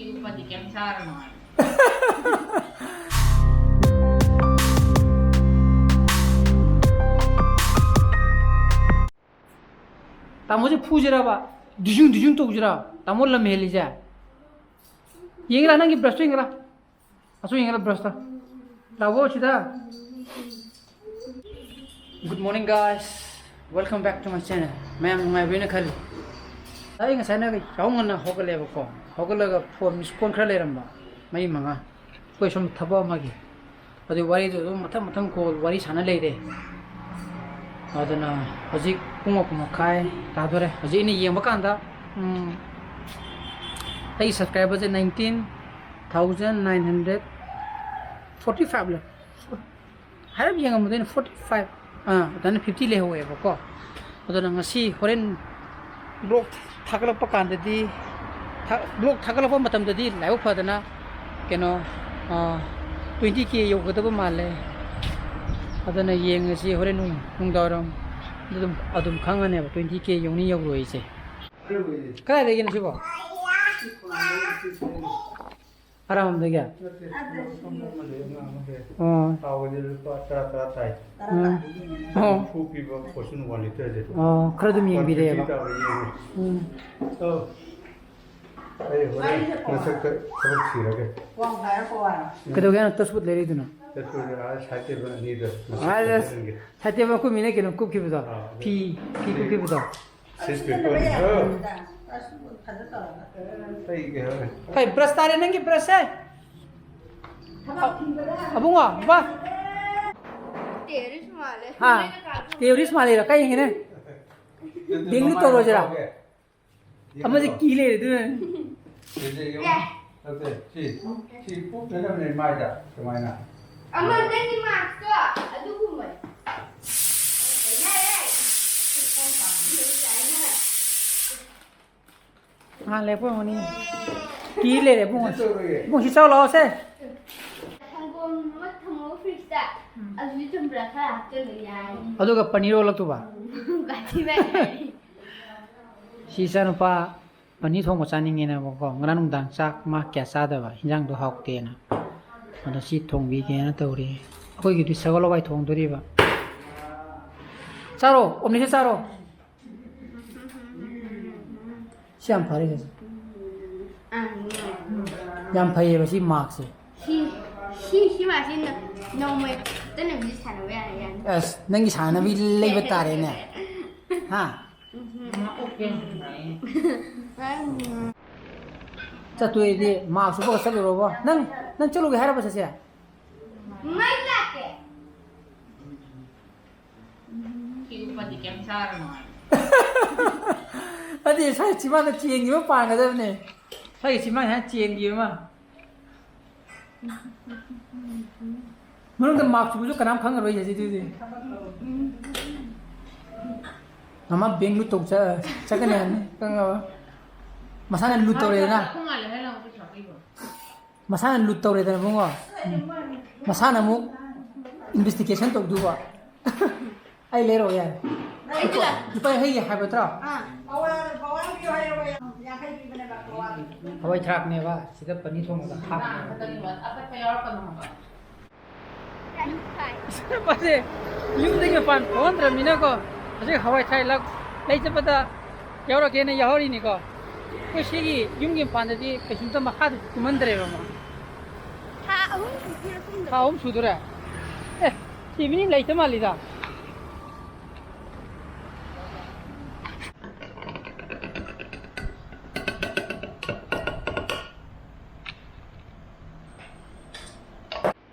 upati kem sarno. Tamu je pujira ba, dijung to ujira. Tamu lam helija. Yengra nangi brush to yengra. Asu yengra brush ta. Lawo chida. Good morning guys. Welcome back to my channel. I am Kari. I am saying that I am not going to go. Hoggle for Miss Concrelleramba. My manga. Push some tabo magi. But the worry to Matam called Waris Hana lady. I don't know. Hazik Pumokai, Tabore, Hazini Yamakanda. Hey, subscribers at 19,945. I have young more than 45. Then 50 leh हुए वो को तो ना ngasi horen blog thakala pa kan di blog thakala pa matam di live pa dana keno 20k yo ko to ma le adana yeng ngasi horen nung daram adum khangane 20k yo ni yo roi che ka de gin sibo आराम दे क्या खरदम Yengbiriba कदो क्या तस्वीर ले रही तू ना साथी में कोई मिले कि ना कुक की बता पी कुक की बता Hey, brush tadi nanti brush eh? Abang apa? Teoris male. Ha, teoris male lah. Kayak gini. Dengar tu roja lah. Apa sih kile itu? Amma tadi masuk. Aduh kumai. हाँ ले पो money की ले रे पुंग पुंग हिसाब लाओ से थंगो मत थंगो फ्रिस्टा अभी तुम ब्रखा आते ले यार अदो का पनीर वाला तू बा गाची में सीसा नुपा पनीर थोंग चानिंगे ना वो को ngana nung dang sak ma kya sa da ba hinjang do hok te na अदो सी थोंग भी के ना तो रे कोई की सगलो बाई थोंग दो रे बा चारो ओमनी से चारो Siam pare guys. Jam pare ba si mark se. Si masih nomor tu ni bisa sana ya. Yes, nangi sana bi lei betare ne. Ha. Okay. Satu ini mark su ba sa lo ba. Nang chalo ge hara ba sa sia. Mai lake. Ki upati kem sarno. Tadi saya cuma nak cieng gimana pan ada ni. Saya cuma hanya cieng gimana. Mana tu mak cuba tu kenapa kangen roy jadi tu. Nama bank lu tu cakap ni kan apa? Masalah lu tahu le na. Masalah lu tahu le na bunga. Masalah mu investigation tu dua. Ay lero ya. Kita hai haibadu. Hawai truck ne ba sida pani thong ga hap apa tayar ka no ba pase yum de ke pan 15 minute ko ase hawai thai lag lai cha pata yaura ke ne yahori ni ko ko shigi yum ge pan de pe sum ta ma khad kumandre ba ma ha sudura tibini lai ta mali da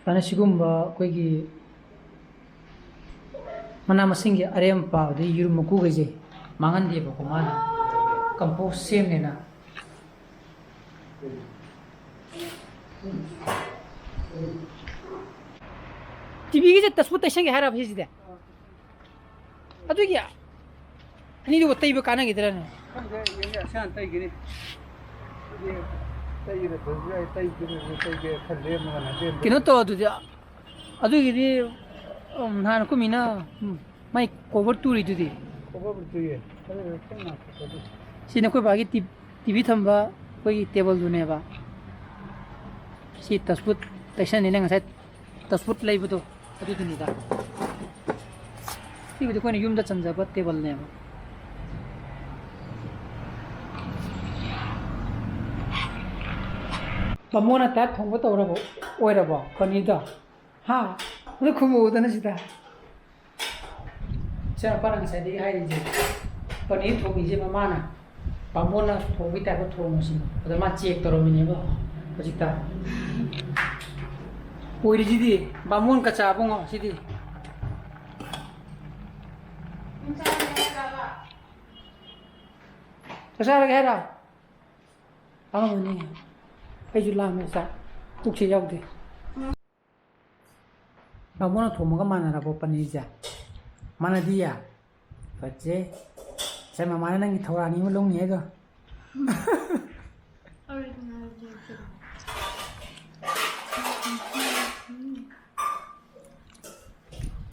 Karena sigumba koi ki mana masing ya arem pa di yuru muku gaje mangan dia ba mana compost sem ne na TV ki tasbut tasang ke hara bhej de adu kya ani do tai ba kana gidra ne ये आसान तय गिरी ये तय गिरे तो ये तय गिरे तय के खले मगना दे kino to adu gidi nan ko mina mai cover turi dudi खबर तो ये अरे क्या ना sina ko bagi TV thamba koi table dune ba si tasbut taisan ni nang sai tasbut lai bu to adu tu ni da si bu ko ni yum da chanja ba table ne Pamona tat thongba to rabo oi rabo pani da ha nu khumu da na sida cha parang sai di hai ji pani thobi je ma na Pamona thobi ta ko thong si da ma check to ro mi ne ba hojita oi ri ji di Pamon ka cha bong si di sa ra ga ra ang ni ai ju lam sa tuk che yaw de Pamona thomo ga mana ra bo pani ja mana di ya fa che sai ma mana nang thora ni mo long ni ga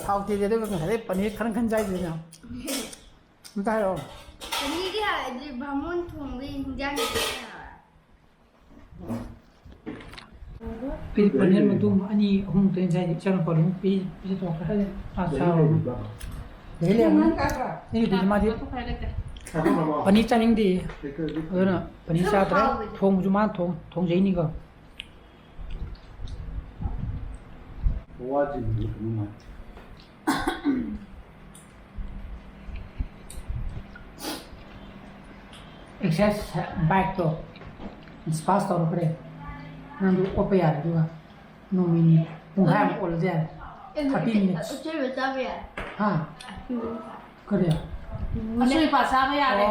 How did you do it? Paneer can't jai you now. Mutayo. Paneer is Bamun Thongba Indian. Paneer madum ani hung ten jai chana palu pi to ka asa. Dele ni di ma di. Paneer Chaninggi. Ora paneer sa tra thong ju ma thong jai ni ga. Waji ni ma. Excess back to space to pare nandu opaya dua no mini pungham ol ja 30 minutes ha kare Asui pasaba ya le,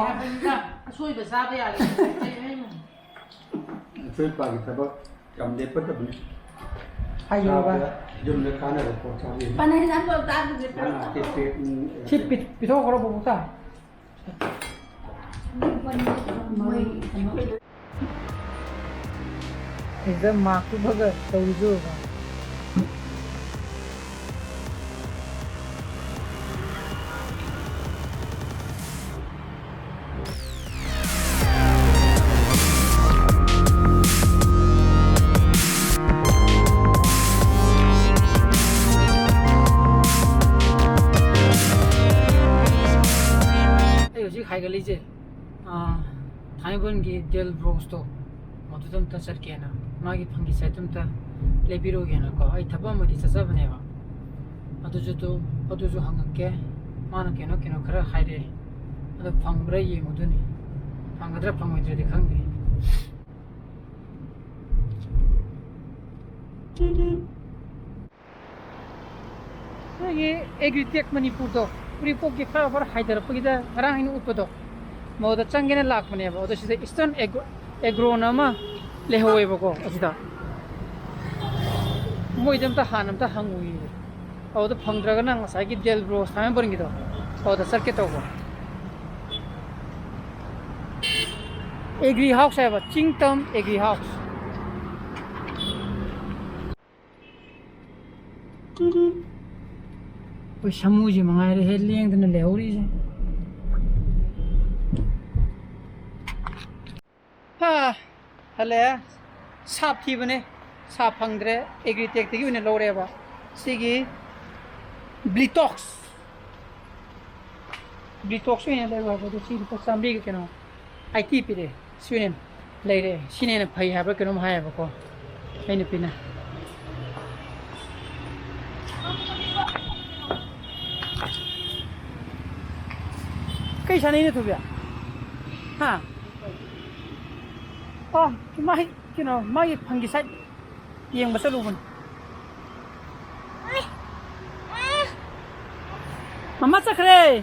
asui pasaba ya le. Asui pa kita ba kam de pa ta bani. ayo ba Jom le kana ro ko cha ni. Paneer na ko ta du Na te te chip pito ko ro bu ta एकदम माकू बघ तवजो 요즘 खाएगा लीजिए थाईबन की del Bros तो मधुदम ता चल के ना मागी फंगी साइतम ता लेबिरोगे ना को आई थबा मरी ससा बनेवा अदु जो हंग के माना केनो खरा खाइरे अदु फंगब्रा ये मुदुनी फंगद्रा फंगोइद्रे दिखांगे ये एग्रीटेक मणिपुर तो पूरी पोक के खरा पर हाइदर पगिदा रंग इन उपदो मोदा चंगेने लाखमने बो तो सिदा ईस्टर्न एग्रोनमा लेहोवे बको असिदा मोइदम ता हानम ता हंगुई औ तो फंगद्रग नंग साइकी डेल ब्रोस थामे बरंगी दो औ तो सरके तो एग्री हाउस है बा चिंगतम एग्री हाउस ओइ समुजी मंगाइ रे हेलिंग दन लेहोरी जे हले साप थी बने साप फंगद्रे एग्रीटेक तगी उने लोरेबा सिगी ब्लिटॉक्स उने लेबा तो सी को सामबी केनो आईटी पिरे सुने लेरे सिने न फै हाबा केनो हायबा को हैने पिना कई साने ने थुबिया हां Oh, mai, mai panggil saya yang besar lupa. Mama cakre,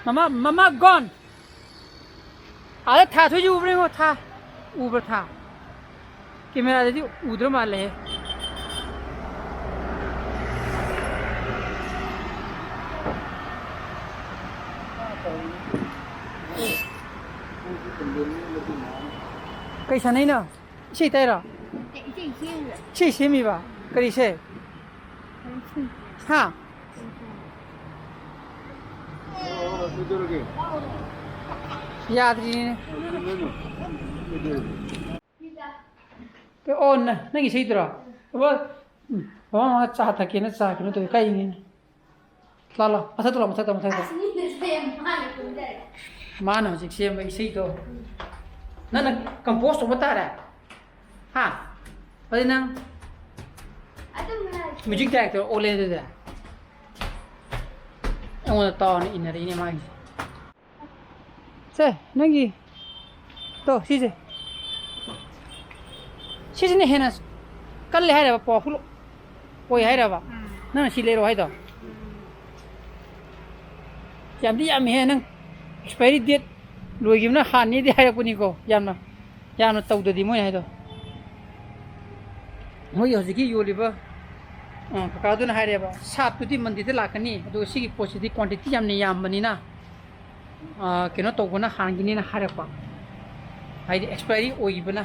mama gone. Ada tha tu je uber ngo tha, uber tha. Kamera jadi udah malah. कैसा नहीं ना ची तेरा ची सेमी बा करी से हाँ याद नहीं cái ôn này nó nghĩ gì rồi vâng mà cha thà kia nó cha kia nó tụi cái gì là mà sao tụi mà sao Asli saya mana pun dah. mà nó chỉ xem vậy gì thôi nó là compost của ta đấy ha vậy năng Ada mana? music tag thôi ô lên đấy ông là to này in này mà thế nó gì to gì gì này hena kan le hai ba po phulo poi hai ba na si le ro hai do yam di yam he nang expiry date loi gim na han ni di hai ko ni ko yam na tau de di moi hai do moi ho ji ki yo li ba ka du na hai re ba sat tu di mandi de la ka ni do si ki po si di quantity yam ni yam mani na ke no to ko na han gi ni na hai ra pa hai di expiry oi ba na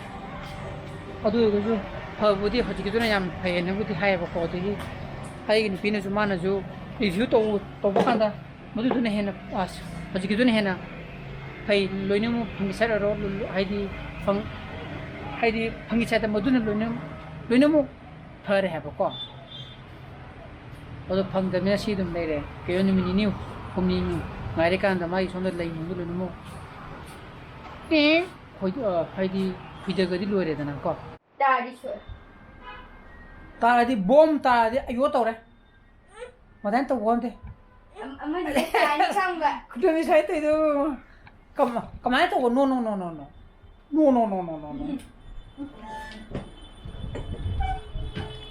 adu ko Habudi hati kita na yam pay na budi hai ba ko di hai ni pina su mana su review to bukan da madu tu na hena as hati kita na hena pay loine mu phangi sa ro hai di phangi sa ta madu na loine mu phare ha ba ko adu phang da me si dum dai re ke ni ni ni hum ni ni ngai re kan da mai som da lai mu loine mu hai di pida ga di lo re da na ko Dah di sure. ta di bom ta di ayo tau re mà đánh tàu bom thế Amma dia tak sang ba. cứ đi sai tới đâu cầm máy tàu no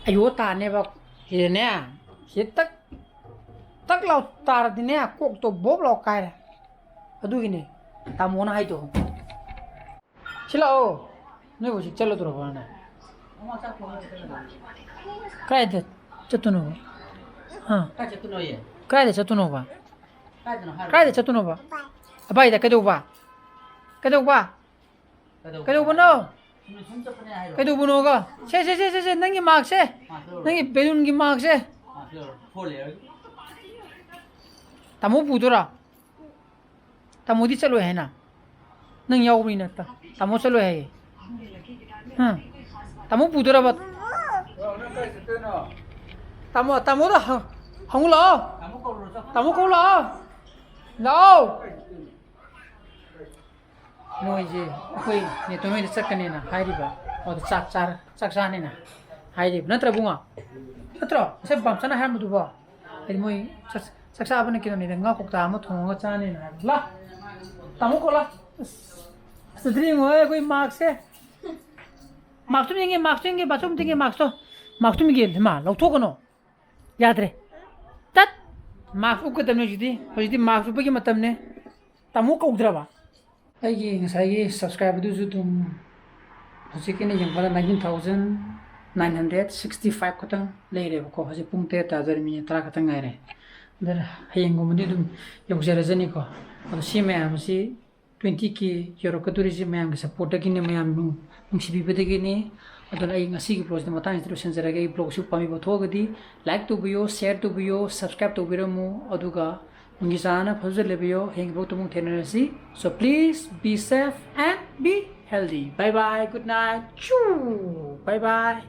ayo ta ne ba hi ne hi tak lau ta di ne kok to bob lau kai ra adu gi ne ta mo na hai to chilo ne bo chalo to ba na काय दे चतुनो हां काय चतुनो ये काय दे चतुनो बा काय दे चतुनो बा अबाई दा कदो बा नो कदो बनो गा से नंगी मार्क से नंगी बेलून की मार्क से तमो पुदोरा तमोदी चलो है ना नंग याव भी ना तमो चलो है ये हां तमो पुदोरा बा tamo đó không lo tamo câu lo đâu nói gì quay này tôi mới chắc cái này nè hai đi ba ở chắc ra này nè hai đi nó trâu bunga nó trâu sẽ bấm sana hai một đôi ba thì mới chắc ra bên kia này ngao cục tamo thùng ngao cha này nè la tamo câu la string rồi quay mark se mark tu nghe bathroom tu nghe mark tu nghe mà lâu thuốc nó याद रे तत marks उक तमने जुदी होजि marks उप की मतमने तमु कौद्रबा आइगी ngसाई subscribe दु जु तुम होजि केने यंगबला 19965 खतंग लेरे को होजि पुंग ते ताजर मिनि तरा खतंग गायरे दर हेंगो मदि दुम यौजरा जनि को अब सि मैम सि 20 की यूरो कतुरिजि मैम के सपोर्ट किने मैम नु नुसिबि बदगिनि अदन आई ngasi की प्रोजेक्ट मता इंस्ट्रक्शन जरगे ब्लॉग सु पामी बथोगदि लाइक तो बियो शेयर तो बियो सब्सक्राइब तो बिरमु अदुगा मुंगी साना फजल लेबियो हेंग ब्लॉग तो मुंग थेनरसी so please be safe and be healthy bye bye good night चू बाय बाय